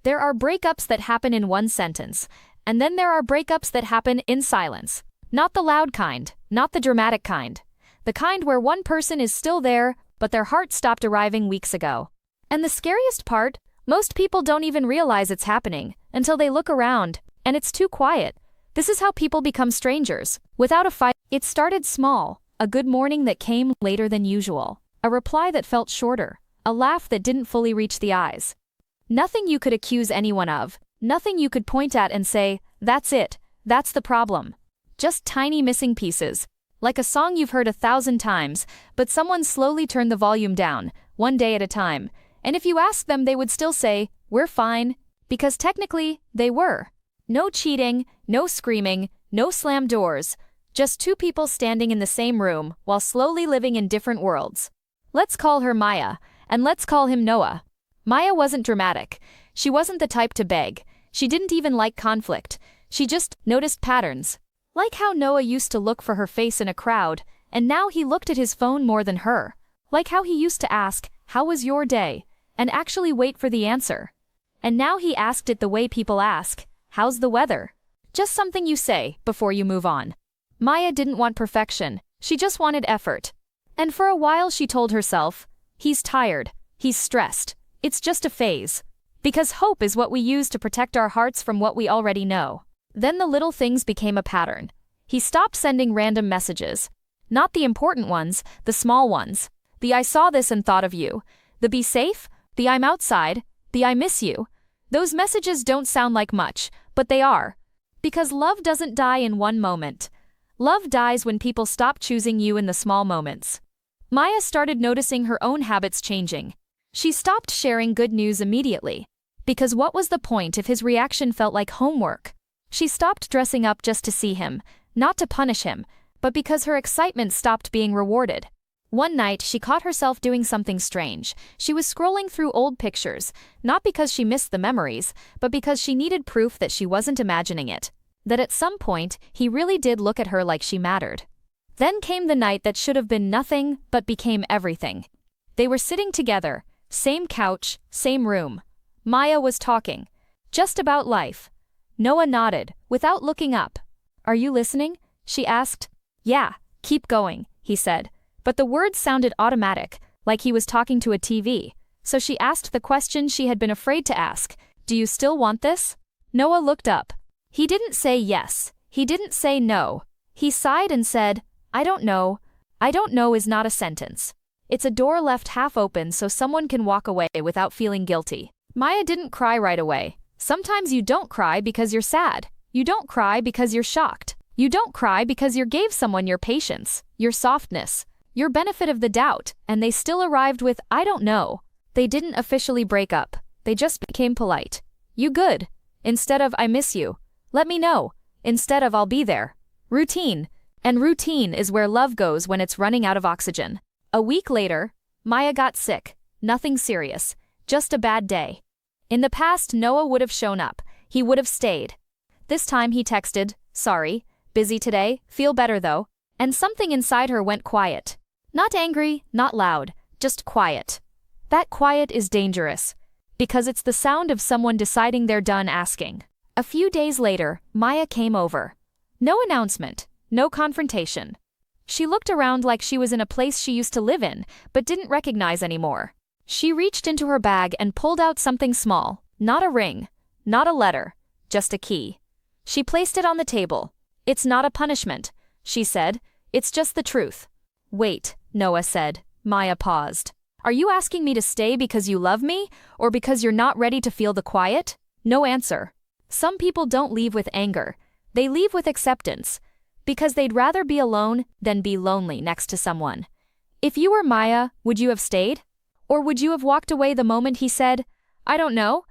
There are breakups that happen in one sentence, and then there are breakups that happen in silence. Not the loud kind, not the dramatic kind. The kind where one person is still there, but their heart stopped arriving weeks ago. And the scariest part, most people don't even realize it's happening until they look around, and it's too quiet. This is how people become strangers, without a fight. It started small, a good morning that came later than usual, a reply that felt shorter, a laugh that didn't fully reach the eyes. Nothing you could accuse anyone of, nothing you could point at and say, that's it, that's the problem. Just tiny missing pieces, like a song you've heard 1,000 times, but someone slowly turned the volume down, one day at a time, and if you ask them they would still say, we're fine, because technically, they were. No cheating, no screaming, no slammed doors, just two people standing in the same room while slowly living in different worlds. Let's call her Maya, and let's call him Noah. Maya wasn't dramatic. She wasn't the type to beg. She didn't even like conflict. She just noticed patterns. Like how Noah used to look for her face in a crowd, and now he looked at his phone more than her. Like how he used to ask, how was your day? And actually wait for the answer. And now he asked it the way people ask, how's the weather? Just something you say before you move on. Maya didn't want perfection. She just wanted effort. And for a while she told herself, he's tired, he's stressed. It's just a phase. Because hope is what we use to protect our hearts from what we already know. Then the little things became a pattern. He stopped sending random messages. Not the important ones, the small ones. The I saw this and thought of you. The be safe, the I'm outside, the I miss you. Those messages don't sound like much, but they are. Because love doesn't die in one moment. Love dies when people stop choosing you in the small moments. Maya started noticing her own habits changing. She stopped sharing good news immediately. Because what was the point if his reaction felt like homework? She stopped dressing up just to see him, not to punish him, but because her excitement stopped being rewarded. One night, she caught herself doing something strange. She was scrolling through old pictures, not because she missed the memories, but because she needed proof that she wasn't imagining it. That at some point, he really did look at her like she mattered. Then came the night that should have been nothing, but became everything. They were sitting together, same couch, same room. Maya was talking. Just about life. Noah nodded, without looking up. Are you listening? She asked. Yeah, keep going, he said. But the words sounded automatic, like he was talking to a TV. So she asked the question she had been afraid to ask. Do you still want this? Noah looked up. He didn't say yes. He didn't say no. He sighed and said, I don't know. I don't know is not a sentence. It's a door left half open so someone can walk away without feeling guilty. Maya didn't cry right away. Sometimes you don't cry because you're sad. You don't cry because you're shocked. You don't cry because you gave someone your patience, your softness, your benefit of the doubt, and they still arrived with, I don't know. They didn't officially break up. They just became polite. You good? Instead of, I miss you. Let me know. Instead of, I'll be there. Routine. And routine is where love goes when it's running out of oxygen. A week later, Maya got sick. Nothing serious. Just a bad day. In the past, Noah would have shown up. He would have stayed. This time he texted, sorry, busy today, feel better though. And something inside her went quiet. Not angry, not loud, just quiet. That quiet is dangerous. Because it's the sound of someone deciding they're done asking. A few days later, Maya came over. No announcement, no confrontation. She looked around like she was in a place she used to live in, but didn't recognize anymore. She reached into her bag and pulled out something small, not a ring, not a letter, just a key. She placed it on the table. It's not a punishment, she said, it's just the truth. Wait, Noah said. Maya paused. Are you asking me to stay because you love me, or because you're not ready to feel the quiet? No answer. Some people don't leave with anger. They leave with acceptance. Because they'd rather be alone than be lonely next to someone. If you were Maya, would you have stayed? Or would you have walked away the moment he said, I don't know,